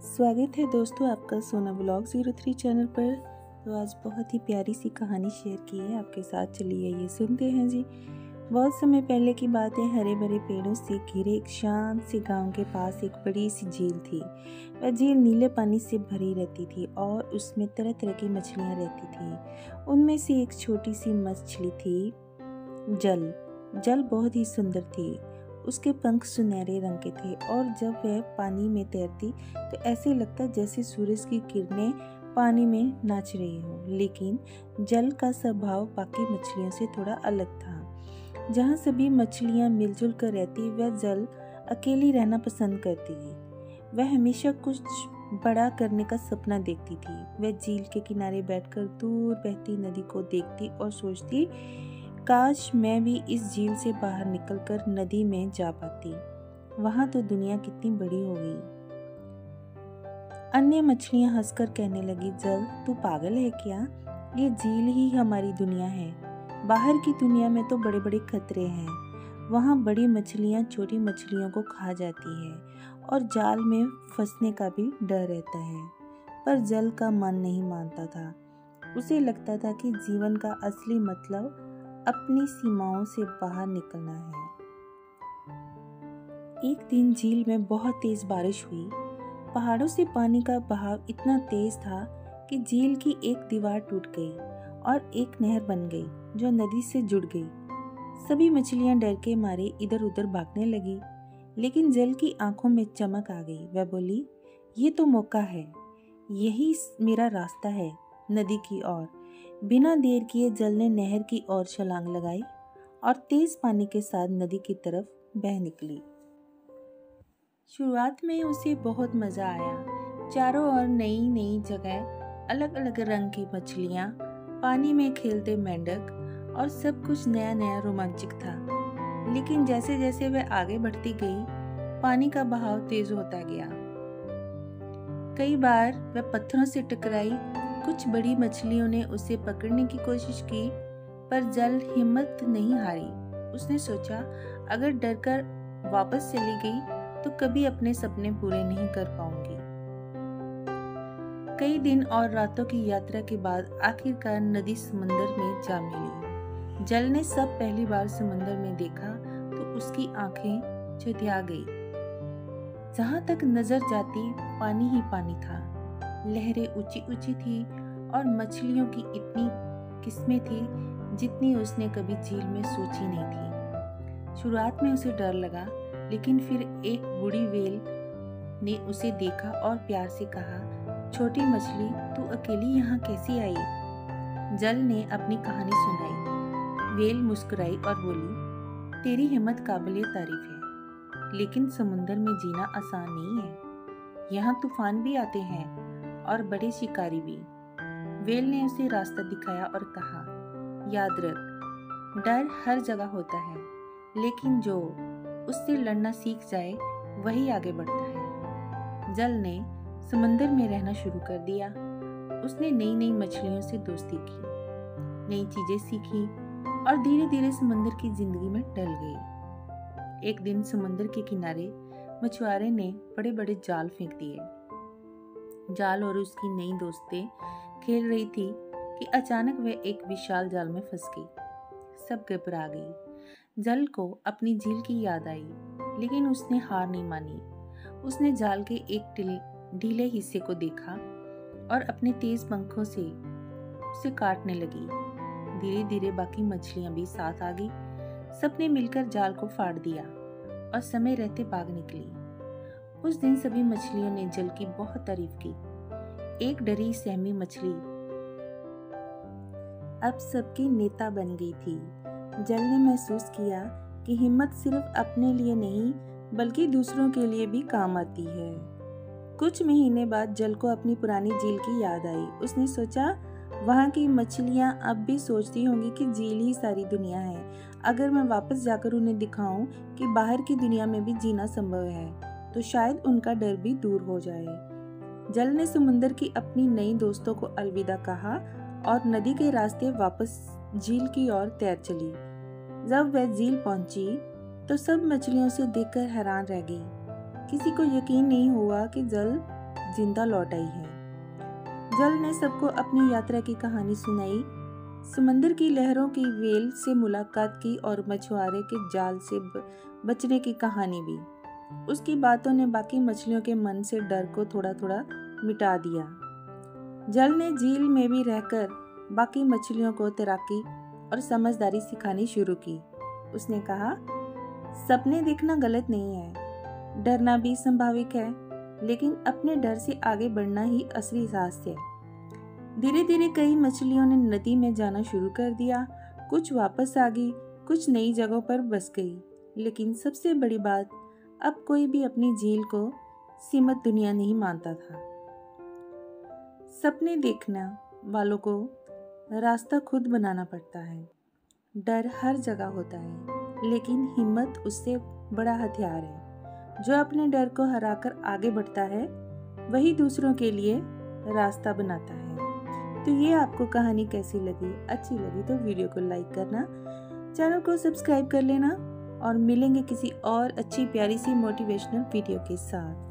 स्वागत है दोस्तों आपका सोना ब्लॉग 03 चैनल पर। तो आज बहुत ही प्यारी सी कहानी शेयर की है आपके साथ। चलिए ये सुनते हैं जी। बहुत समय पहले की बात है। हरे भरे पेड़ों से घिरे एक शांत से गांव के पास एक बड़ी सी झील थी। वह झील नीले पानी से भरी रहती थी और उसमें तरह तरह की मछलियाँ रहती थी। उनमें से एक छोटी सी मछली थी जल। जल बहुत ही सुंदर थी। उसके पंख सुनहरे रंग के थे और जब वह पानी में तैरती तो ऐसे लगता जैसे सूरज की किरणें पानी में नाच रही हो। लेकिन जल का स्वभाव बाकी मछलियों से थोड़ा अलग था। जहाँ सभी मछलियाँ मिलजुल कर रहती, वह जल अकेली रहना पसंद करती थी। वह हमेशा कुछ बड़ा करने का सपना देखती थी। वह झील के किनारे बैठकर दूर बहती नदी को देखती और सोचती, काश मैं भी इस झील से बाहर निकलकर नदी में जा पाती। वहां तो दुनिया कितनी बड़ी हो गई। अन्य मछलियां हंसकर कहने लगी, जल तू पागल है क्या? ये झील ही हमारी दुनिया है। बाहर की दुनिया में तो बड़े बड़े खतरे हैं। वहां बड़ी मछलियां छोटी मछलियों को खा जाती है और जाल में फंसने का भी डर रहता है। पर जल का मन नहीं मानता था। उसे लगता था कि जीवन का असली मतलब अपनी सीमाओं से बाहर निकलना है। एक दिन झील में बहुत तेज बारिश हुई। पहाड़ों से पानी का बहाव इतना तेज था कि झील की एक दीवार टूट गई और एक नहर बन गई जो नदी से जुड़ गई। सभी मछलियां डर के मारे इधर उधर भागने लगी। लेकिन जल की आंखों में चमक आ गई। वह बोली, ये तो मौका है। यही मेरा रास्ता है नदी की ओर। बिना देर किए जल ने नहर की ओर छलांग लगाई और तेज पानी के साथ नदी की तरफ बह निकली। शुरुआत में उसे बहुत मजा आया। चारों ओर नई नई जगह, अलग अलग रंग की मछलियाँ, पानी में खेलते मेंढक और सब कुछ नया नया रोमांचक था। लेकिन जैसे जैसे वह आगे बढ़ती गई, पानी का बहाव तेज होता गया। कई बार वह पत्थरों से टकराई। कुछ बड़ी मछलियों ने उसे पकड़ने की कोशिश की, पर जल हिम्मत नहीं हारी। उसने सोचा, अगर डरकर वापस चली गई तो कभी अपने सपने पूरे नहीं कर पाऊंगी। कई दिन और रातों की यात्रा के बाद आखिरकार नदी समंदर में जा मिली। जल ने सब पहली बार समंदर में देखा तो उसकी आंखें चुतिया गई। जहां तक नजर जाती पानी ही पानी था। लहरें ऊंची ऊंची थी और मछलियों की इतनी किस्में थी जितनी उसने कभी झील में सोची नहीं थी। शुरुआत में उसे डर लगा, लेकिन फिर एक बूढ़ी व्हेल ने उसे देखा और प्यार से कहा, छोटी मछली तू अकेली यहाँ कैसी आई? जल ने अपनी कहानी सुनाई। व्हेल मुस्कुराई और बोली, तेरी हिम्मत काबिले तारीफ है, लेकिन समुंदर में जीना आसान नहीं है। यहाँ तूफान भी आते हैं और बड़े शिकारी भी। व्हेल ने उसे रास्ता दिखाया और कहा, याद रख, डर हर जगह होता है, लेकिन जो उससे लड़ना सीख जाए वही आगे बढ़ता है। जल ने समंदर में रहना शुरू कर दिया। उसने नई नई मछलियों से दोस्ती की, नई चीजें सीखी और धीरे धीरे समंदर की जिंदगी में ढल गई। एक दिन समंदर के किनारे मछुआरे ने बड़े बड़े जाल फेंक दिए। जाल और उसकी नई दोस्तें खेल रही थी कि अचानक वह एक विशाल जाल में फंस गई। सब घबरा गई। जल को अपनी झील की याद आई, लेकिन उसने हार नहीं मानी। उसने जाल के एक ढीले हिस्से को देखा और अपने तेज पंखों से उसे काटने लगी। धीरे धीरे बाकी मछलियां भी साथ आ गई। सबने मिलकर जाल को फाड़ दिया और समय रहते भाग निकली। उस दिन सभी मछलियों ने जल की बहुत तारीफ की। एक डरी सहमी मछली अब सबकी नेता बन गई थी। जल ने महसूस किया कि हिम्मत सिर्फ अपने लिए नहीं बल्कि दूसरों के लिए भी काम आती है। कुछ महीने बाद जल को अपनी पुरानी झील की याद आई। उसने सोचा, वहाँ की मछलियाँ अब भी सोचती होंगी कि झील ही सारी दुनिया है। अगर मैं वापस जाकर उन्हें दिखाऊं कि बाहर की दुनिया में भी जीना संभव है, तो शायद उनका डर भी दूर हो जाए। जल ने समुंदर की अपनी नई दोस्तों को अलविदा कहा और नदी के रास्ते वापस झील की ओर तैर चली। जब वह झील पहुंची तो सब मछलियों से देखकर हैरान रह गई। किसी को यकीन नहीं हुआ कि जल जिंदा लौट आई है। जल ने सबको अपनी यात्रा की कहानी सुनाई, समंदर की लहरों की वेल से मुलाकात की और मछुआरे के जाल से बचने की कहानी भी। उसकी बातों ने बाकी मछलियों के मन से डर को थोड़ा थोड़ा मिटा दिया। जल ने झील में भी रहकर बाकी मछलियों को तैराकी और समझदारी सिखानी शुरू की। उसने कहा, सपने देखना गलत नहीं है, डरना भी संभाविक है, लेकिन अपने डर से आगे बढ़ना ही असली साहस है। धीरे धीरे कई मछलियों ने नदी में जाना शुरू कर दिया। कुछ वापस आ गई, कुछ नई जगहों पर बस गई। लेकिन सबसे बड़ी बात, अब कोई भी अपनी झील को सीमित दुनिया नहीं मानता था। सपने देखने वालों को रास्ता खुद बनाना पड़ता है। डर हर जगह होता है, लेकिन हिम्मत उससे बड़ा हथियार है। जो अपने डर को हराकर आगे बढ़ता है, वही दूसरों के लिए रास्ता बनाता है। तो ये आपको कहानी कैसी लगी? अच्छी लगी तो वीडियो को लाइक करना, चैनल को सब्सक्राइब कर लेना और मिलेंगे किसी और अच्छी प्यारी सी मोटिवेशनल वीडियो के साथ।